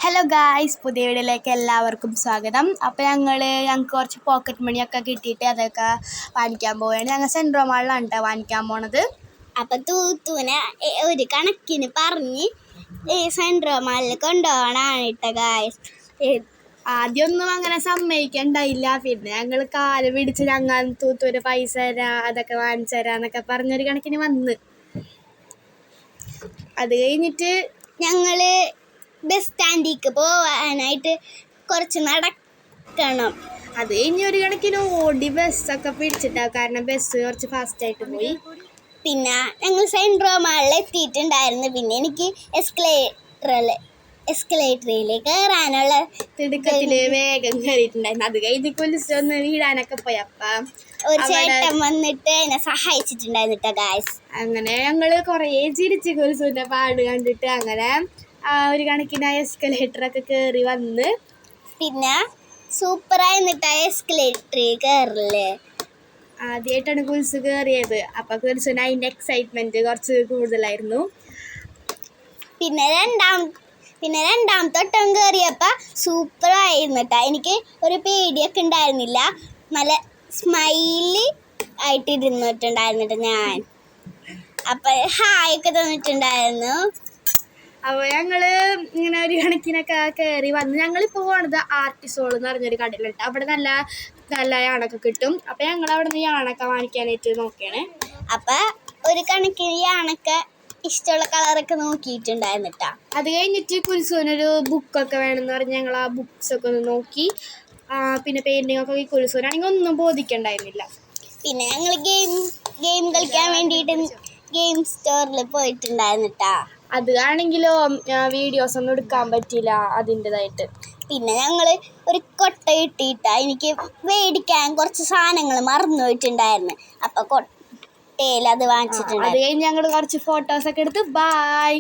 Hello guys, പുതിയ വീഡിയോയിലേക്ക് എല്ലാവർക്കും സ്വാഗതം. അപ്പോൾ ഞങ്ങൾക്ക് കുറച്ച് പോക്കറ്റ് മണിയൊക്കെ കിട്ടിയിട്ട് അതൊക്കെ വാങ്ങിക്കാൻ പോവുകയാണ്. ഞങ്ങൾ സെൻട്രൽ മാളിലാണ് കേട്ടോ വാങ്ങിക്കാൻ പോണത്. അപ്പം തൂത്തുവിനെ ഒരു കണക്കിന് പറഞ്ഞ് സെൻട്രൽ മാളിൽ കൊണ്ടുപോകണമാണ് കേട്ടോ ഗായ്സ്. ആദ്യമൊന്നും അങ്ങനെ സമ്മതിക്കണ്ടായില്ല. പിന്നെ ഞങ്ങൾ കാല് പിടിച്ച് ഞങ്ങൾ തൂത്തൂര് പൈസ തരാം, അതൊക്കെ വാങ്ങിച്ചു തരാമെന്നൊക്കെ പറഞ്ഞൊരു കണക്കിന് വന്ന്. അത് കഴിഞ്ഞിട്ട് ഞങ്ങൾ ബസ് സ്റ്റാൻഡിലേക്ക് പോകാനായിട്ട് കുറച്ച് നടക്കണം. അത് കഴിഞ്ഞ് ഒരു കണക്കിന് ഓടി ബസ്സൊക്കെ പിടിച്ചിട്ടാണ്, കാരണം ബസ് കുറച്ച് ഫാസ്റ്റായിട്ട് പോയി. പിന്നെ ഞങ്ങൾ സെൻട്രൽ മാളിൽ എത്തിയിട്ടുണ്ടായിരുന്നു. പിന്നെ എനിക്ക് എസ്കലേറ്ററിൽ കയറാനുള്ള തിടുക്കത്തിൽ വേഗം കയറിയിട്ടുണ്ടായിരുന്നു. അത് കഴിഞ്ഞ് കുലിച്ചൊന്ന് വീഴാനൊക്കെ പോയി. അപ്പം ഒരു ചേട്ടൻ വന്നിട്ട് എന്നെ സഹായിച്ചിട്ടുണ്ടായിരുന്നു കേട്ടോ ഗായ്സ്. അങ്ങനെ ഞങ്ങൾ കുറേ ചിരിച്ച് കുലിച്ചുവിൻ്റെ പാട് കണ്ടിട്ട് അങ്ങനെ ഒരു കണക്കിന് എസ്കലേറ്ററൊക്കെ കയറി വന്ന്. പിന്നെ സൂപ്പറായിരുന്നിട്ട് എസ്കലേറ്ററിൽ കയറില്ലേ. ആദ്യമായിട്ടാണ് കുലിച്ച് കയറിയത്. അപ്പം കുലിച്ചിന് അതിൻ്റെ എക്സൈറ്റ്മെൻറ്റ് കുറച്ച് കൂടുതലായിരുന്നു. പിന്നെ രണ്ടാമത്തെ വട്ടം കയറിയപ്പോൾ സൂപ്പറായിരുന്നു കേട്ടോ. എനിക്ക് ഒരു പേടിയൊക്കെ ഉണ്ടായിരുന്നില്ല. നല്ല സ്മൈലി ആയിട്ടിരുന്നിട്ടുണ്ടായിരുന്നു ഞാൻ. അപ്പം ഹായൊക്കെ തന്നിട്ടുണ്ടായിരുന്നു. അപ്പോൾ ഞങ്ങൾ ഇങ്ങനെ ഒരു കണക്കിനൊക്കെ കയറി വന്ന്. ഞങ്ങളിപ്പോൾ പോകുന്നത് ആർട്ടിസോൾ എന്ന് പറഞ്ഞൊരു കടയിലുണ്ട്. അവിടെ നല്ല നല്ല യാണൊക്കെ കിട്ടും. അപ്പോൾ ഞങ്ങൾ അവിടെ നിന്ന് യാണൊക്കെ വാങ്ങിക്കാനായിട്ട് നോക്കുകയാണ്. അപ്പം ഒരു കണക്കിന് യാണൊക്കെ ഇഷ്ടമുള്ള കളറൊക്കെ നോക്കിയിട്ടുണ്ടായിരുന്നു കേട്ടോ. അത് കഴിഞ്ഞിട്ട് കുൽസുവിനൊരു ബുക്കൊക്കെ വേണമെന്ന് പറഞ്ഞ് ഞങ്ങൾ ആ ബുക്സൊക്കെ ഒന്ന് നോക്കി. പിന്നെ പെയിൻറ്റിങ്ങൊക്കെ ഈ കുൽസുവിനാണെങ്കിൽ ഒന്നും ബോധിക്കണ്ടായിരുന്നില്ല. പിന്നെ ഞങ്ങൾ ഗെയിം കളിക്കാൻ വേണ്ടിയിട്ട് ഗെയിം സ്റ്റോറിൽ പോയിട്ടുണ്ടായിരുന്നു കേട്ടോ. അത് ആണെങ്കിലോ വീഡിയോസ് ഒന്നും എടുക്കാൻ പറ്റിയില്ല അതിൻ്റെതായിട്ട്. പിന്നെ ഞങ്ങൾ ഒരു കൊട്ട കിട്ടിയിട്ടാ. എനിക്ക് മേടിക്കാൻ കുറച്ച് സാധനങ്ങൾ മറന്നു പോയിട്ടുണ്ടായിരുന്നു. അപ്പം കൊട്ടയിൽ അത് വാങ്ങിച്ചിട്ടുണ്ട്. അത് കഴിഞ്ഞ് ഞങ്ങൾ കുറച്ച് ഫോട്ടോസൊക്കെ എടുത്ത് ബായ്.